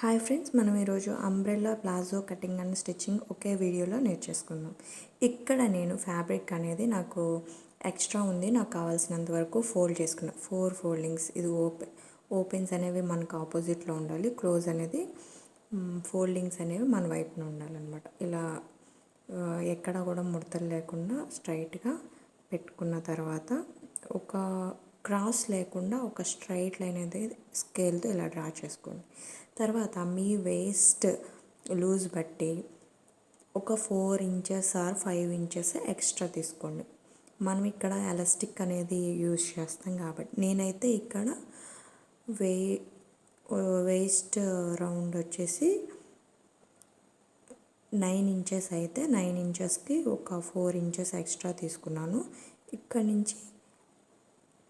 Hi friends, మనం ఈరోజు umbrella palazzo cutting and stitching ఒకే వీడియోలో నేర్చేసుకుందాం. ఇక్కడ నేను ఫ్యాబ్రిక్ అనేది నాకు ఎక్స్ట్రా ఉంది, నాకు కావాల్సినంత వరకు ఫోల్డ్ చేసుకున్నా. 4 ఫోల్డింగ్స్. ఇది ఓపెన్స్ అనేవి మనకు ఆపోజిట్లో ఉండాలి, క్లోజ్ అనేది ఫోల్డింగ్స్ అనేవి మన వైపున ఉండాలన్నమాట. ఇలా ఎక్కడ కూడా ముడతలు లేకుండా స్ట్రైట్గా పెట్టుకున్న తర్వాత ఒక క్రాస్ లేకుండా ఒక స్ట్రైట్ లైన్ అనేది స్కేల్తో ఇలా డ్రా చేసుకోండి. తర్వాత మీ వేస్ట్ లూజ్ బట్టి ఒక 4 ఇంచెస్ ఆర్ 5 ఇంచెస్ ఎక్స్ట్రా తీసుకోండి. మనం ఇక్కడ ఎలాస్టిక్ అనేది యూజ్ చేస్తాం కాబట్టి నేనైతే ఇక్కడ వేస్ట్ రౌండ్ వచ్చేసి 9 ఇంచెస్ అయితే 9 ఇంచెస్కి ఒక 4 ఇంచెస్ ఎక్స్ట్రా తీసుకున్నాను. ఇక్కడ నుంచి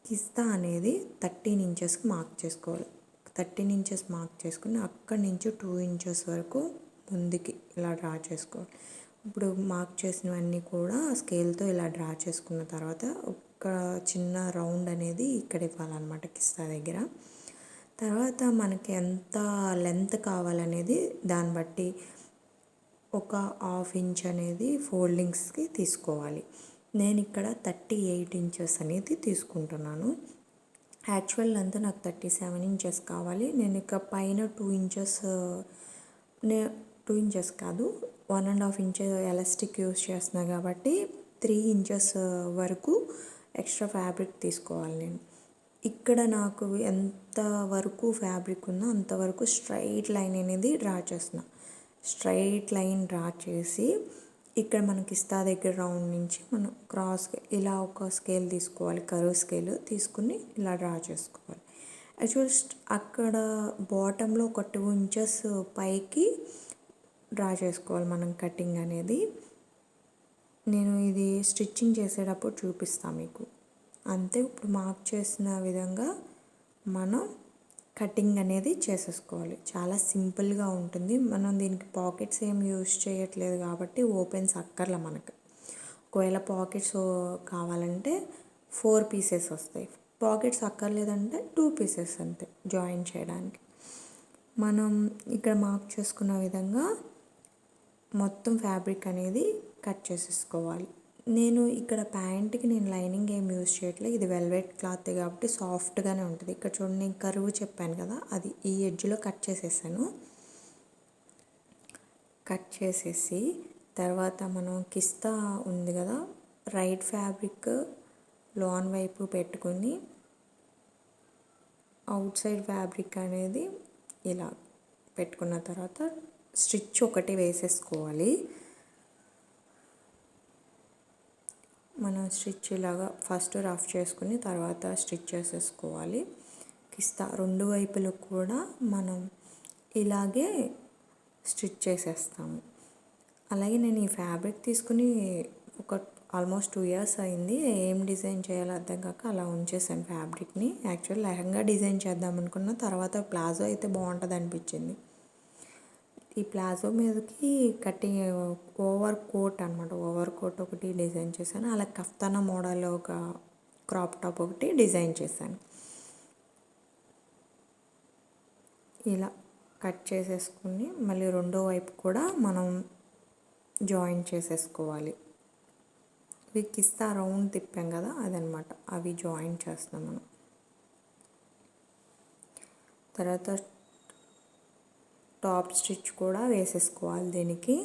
కిస్తా అనేది 13 ఇంచెస్కి మార్క్ చేసుకోవాలి. 13 ఇంచెస్ మార్క్ చేసుకుని అక్కడి నుంచి 2 ఇంచెస్ వరకు ముందుకి ఇలా డ్రా చేసుకోవాలి. ఇప్పుడు మార్క్ చేసినవన్నీ కూడా స్కేల్తో ఇలా డ్రా చేసుకున్న తర్వాత ఒక చిన్న రౌండ్ అనేది ఇక్కడ ఇవ్వాలన్నమాట కిస్తా దగ్గర. తర్వాత మనకి ఎంత లెంత్ కావాలనేది దాన్ని బట్టి ఒక 1/2 ఇంచ్ అనేది ఫోల్డింగ్స్కి తీసుకోవాలి. నేను ఇక్కడ 38 ఇంచెస్ అనేది తీసుకుంటున్నాను. యాక్చువల్ లెంత్ నాకు 37 ఇంచెస్ కావాలి. నేను ఇక పైన 2 ఇంచెస్ 2 ఇంచెస్ కాదు 1.5 ఇంచెస్ ఎలాస్టిక్ యూస్ చేస్తున్నా కాబట్టి 3 ఇంచెస్ వరకు ఎక్స్ట్రా ఫ్యాబ్రిక్ తీసుకోవాలి. నేను ఇక్కడ నాకు ఎంత వరకు ఫ్యాబ్రిక్ ఉందో అంతవరకు స్ట్రైట్ లైన్ అనేది డ్రా చేస్తున్నా. స్ట్రైట్ లైన్ డ్రా చేసి ఇక్కడ మనకి ఇస్తా దగ్గర రౌండ్ నుంచి మనం క్రాస్గా ఇలా ఒక స్కేల్ తీసుకోవాలి, కర్వ్ స్కేల్ తీసుకుని ఇలా డ్రా చేసుకోవాలి. యాక్చువల్ అక్కడ బాటంలో ఒక 2 ఇంచెస్ పైకి డ్రా చేసుకోవాలి మనం కటింగ్ అనేది. నేను ఇది స్టిచ్చింగ్ చేసేటప్పుడు చూపిస్తాను మీకు. అంతే, ఇప్పుడు మార్క్ చేసిన విధంగా మనం కటింగ్ అనేది చేసేసుకోవాలి. చాలా సింపుల్గా ఉంటుంది. మనం దీనికి పాకెట్స్ ఏం యూజ్ చేయట్లేదు కాబట్టి ఓపెన్స్ అక్కర్ల మనకు. ఒకవేళ పాకెట్స్ కావాలంటే 4 పీసెస్ వస్తాయి. పాకెట్స్ అక్కర్లేదంటే 2 పీసెస్ అంతే జాయిన్ చేయడానికి. మనం ఇక్కడ మార్క్ చేసుకున్న విధంగా మొత్తం ఫ్యాబ్రిక్ అనేది కట్ చేసేసుకోవాలి. నేను ఇక్కడ ప్యాంట్కి నేను లైనింగ్ ఏం యూజ్ చేయట్లేదు, ఇది వెల్వెట్ క్లాత్ కాబట్టి సాఫ్ట్గానే ఉంటుంది. ఇక్కడ చూడండి, నేను కర్వ్ చెప్పాను కదా, అది ఈ ఎడ్జ్లో కట్ చేసేసాను. కట్ చేసేసి తర్వాత మనం కిస్తా ఉంది కదా, రైట్ ఫ్యాబ్రిక్ లోన్ వైపు పెట్టుకొని అవుట్ సైడ్ ఫ్యాబ్రిక్ అనేది ఇలా పెట్టుకున్న తర్వాత స్టిచ్ ఒకటి వేసేసుకోవాలి. మనం స్టిచ్ ఇలాగా ఫస్ట్ రఫ్ చేసుకుని తర్వాత స్టిచ్ చేసేసుకోవాలి. కిస్తా 2 వైపులు కూడా మనం ఇలాగే స్టిచ్ చేసేస్తాము. అలాగే నేను ఈ ఫ్యాబ్రిక్ తీసుకుని ఒక ఆల్మోస్ట్ 2 ఇయర్స్ అయింది. ఏం డిజైన్ చేయాలో అర్థం కాక అలా ఉంచేసాను ఫ్యాబ్రిక్ని. యాక్చువల్ లెహంగా డిజైన్ చేద్దాం అనుకున్న తర్వాత ప్లాజో అయితే బాగుంటుంది అనిపించింది. ఈ ప్లాజో మీదకి కటింగ్ ఓవర్ కోట్ అనమాట, ఓవర్ కోట్ ఒకటి డిజైన్ చేశాను. అలా కఫ్తానా మోడల్ ఒక క్రాప్ టాప్ ఒకటి డిజైన్ చేశాను. ఇలా కట్ చేసేసుకుని మళ్ళీ రెండో వైపు కూడా మనం జాయిన్ చేసేసుకోవాలి. ఇవి కిస్తా రౌండ్ తిప్పాం కదా, అదనమాట, అవి జాయిన్ చేస్తున్నాం మనం. తర్వాత టాప్ స్టిచ్ కూడా వేసేసుకోవాలి దీనికి.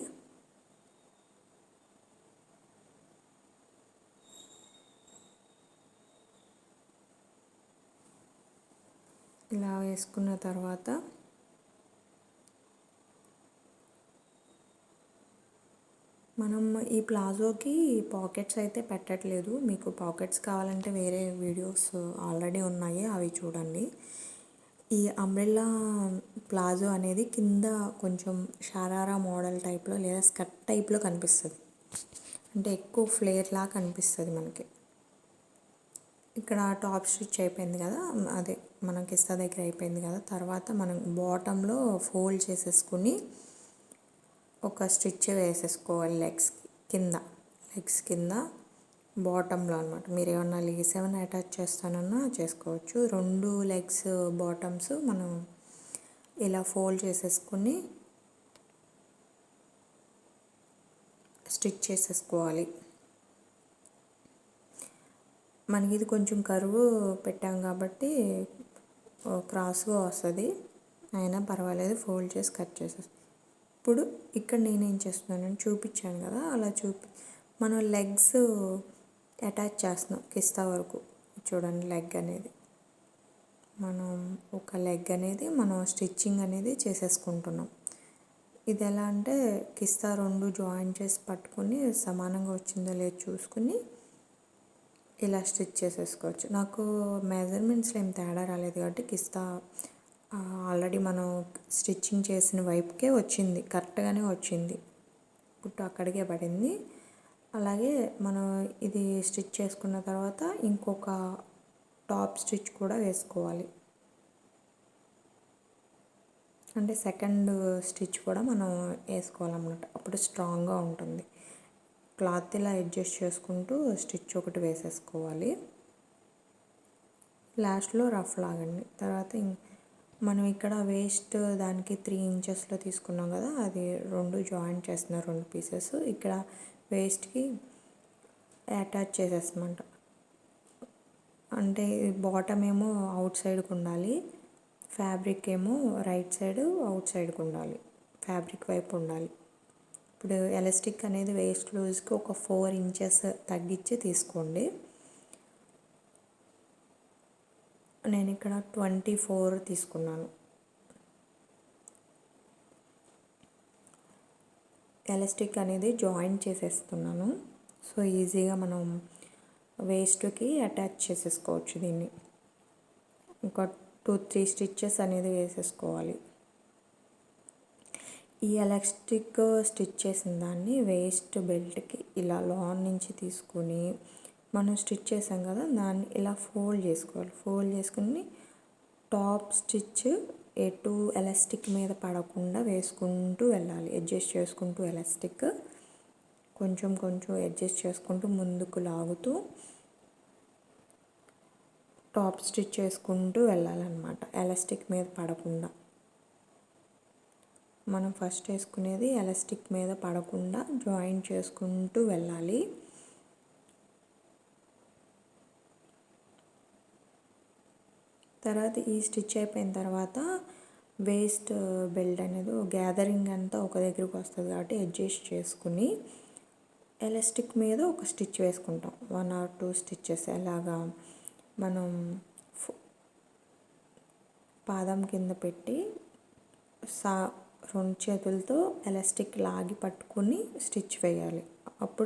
ఇలా వేసుకున్న తర్వాత మనం ఈ ప్లాజోకి పాకెట్స్ అయితే పెట్టట్లేదు. మీకు పాకెట్స్ కావాలంటే వేరే వీడియోస్ ఆల్రెడీ ఉన్నాయి, అవి చూడండి. ఈ అంబ్రెల్లా ప్లాజో అనేది కింద కొంచెం షరారా మోడల్ టైప్లో లేదా స్కర్ట్ టైప్లో కనిపిస్తుంది. అంటే ఎక్కువ ఫ్లేర్లా కనిపిస్తుంది మనకి. ఇక్కడ టాప్ స్టిచ్ అయిపోయింది కదా, అదే మనం కిస్తా దగ్గర అయిపోయింది కదా. తర్వాత మనం బాటంలో ఫోల్డ్ చేసేసుకుని ఒక స్టిచ్ వేసేసుకోవాలి లెగ్స్ కింద బాటంలో అనమాట. మీరు ఏమన్నా లేస్ అటాచ్ చేస్తానన్నా చేసుకోవచ్చు. 2 లెగ్స్ బాటమ్స్ మనం ఇలా ఫోల్డ్ చేసేసుకుని స్టిచ్ చేసేసుకోవాలి. మనకి ఇది కొంచెం కరువు పెట్టాం కాబట్టి క్రాస్గా వస్తుంది, అయినా పర్వాలేదు, ఫోల్డ్ చేసి కట్ చేసేసి. ఇప్పుడు ఇక్కడ నేనేం చేస్తున్నానని చూపించాను కదా, అలా మనం లెగ్స్ అటాచ్ చేస్తున్నాం కిస్తా వరకు. చూడండి, లెగ్ అనేది మనం ఒక లెగ్ అనేది మనం స్టిచ్చింగ్ అనేది చేసేసుకుంటున్నాం. ఇది ఎలా అంటే కిస్తా 2 జాయిన్ చేసి పట్టుకొని సమానంగా వచ్చిందో లేదో చూసుకుని ఇలా స్టిచ్ చేసేసుకోవచ్చు. నాకు మెజర్మెంట్స్లో ఏం తేడా రాలేదు కాబట్టి కిస్తా ఆల్రెడీ మనం స్టిచ్చింగ్ చేసిన వైపుకే వచ్చింది, కరెక్ట్గానే వచ్చింది, కుట్టు అక్కడికే పడింది. అలాగే మనం ఇది స్టిచ్ చేసుకున్న తర్వాత ఇంకొక టాప్ స్టిచ్ కూడా వేసుకోవాలి. అంటే సెకండ్ స్టిచ్ కూడా మనం వేసుకోవాలన్నమాట, అప్పుడు స్ట్రాంగ్గా ఉంటుంది. క్లాత్ ఇలా అడ్జస్ట్ చేసుకుంటూ స్టిచ్ ఒకటి వేసేసుకోవాలి. లాస్ట్లో రఫ్ లాగండి. తర్వాత మనం ఇక్కడ వేస్ట్ దానికి 3 ఇంచెస్లో తీసుకున్నాం కదా, అది 2 జాయిన్ చేస్తున్నాం, 2 పీసెస్ ఇక్కడ వేస్ట్కి అటాచ్ చేసేస్తామంట. అంటే బాటమ్ ఏమో అవుట్ సైడ్కి ఉండాలి, ఫ్యాబ్రిక్ ఏమో రైట్ సైడ్ అవుట్ సైడ్కి ఉండాలి, ఫ్యాబ్రిక్ వైపు ఉండాలి. ఇప్పుడు ఎలాస్టిక్ అనేది వేస్ట్ లూజ్కి ఒక 4 ఇంచెస్ తగ్గించి తీసుకోండి. నేను ఇక్కడ 24 తీసుకున్నాను. ఎలాస్టిక్ అనేది జాయిన్ చేసేస్తున్నాను, సో ఈజీగా మనం వేస్ట్కి అటాచ్ చేసేసుకోవచ్చు. దీన్ని ఒక 2-3 స్టిచ్చెస్ అనేది వేసేసుకోవాలి. ఈ ఎలాస్టిక్ స్టిచ్ చేసిన దాన్ని వేస్ట్ బెల్ట్కి ఇలా లాన్ నుంచి తీసుకొని మనం స్టిచ్ చేసాం కదా, దాన్ని ఇలా ఫోల్డ్ చేసుకోవాలి. ఫోల్డ్ చేసుకుని టాప్ స్టిచ్ ఎటు ఎలాస్టిక్ మీద పడకుండా వేసుకుంటూ వెళ్ళాలి, అడ్జస్ట్ చేసుకుంటూ ఎలాస్టిక్ కొంచెం కొంచెం అడ్జస్ట్ చేసుకుంటూ ముందుకు లాగుతూ టాప్ స్టిచ్ చేసుకుంటూ వెళ్ళాలన్నమాట, ఎలాస్టిక్ మీద పడకుండా. మనం ఫస్ట్ వేసుకునేది ఎలాస్టిక్ మీద పడకుండా జాయిన్ చేసుకుంటూ వెళ్ళాలి. తర్వాత ఈ స్టిచ్ అయిపోయిన తర్వాత వేస్ట్ బెల్ట్ అనేది గ్యాదరింగ్ అంతా ఒక దగ్గరికి వస్తుంది కాబట్టి అడ్జస్ట్ చేసుకుని ఎలాస్టిక్ మీద ఒక స్టిచ్ వేసుకుంటాం, 1 or 2 స్టిచ్చెస్. ఎలాగా మనం పాదం కింద పెట్టి 2 చేతులతో ఎలాస్టిక్ లాగి పట్టుకుని స్టిచ్ వేయాలి. అప్పుడు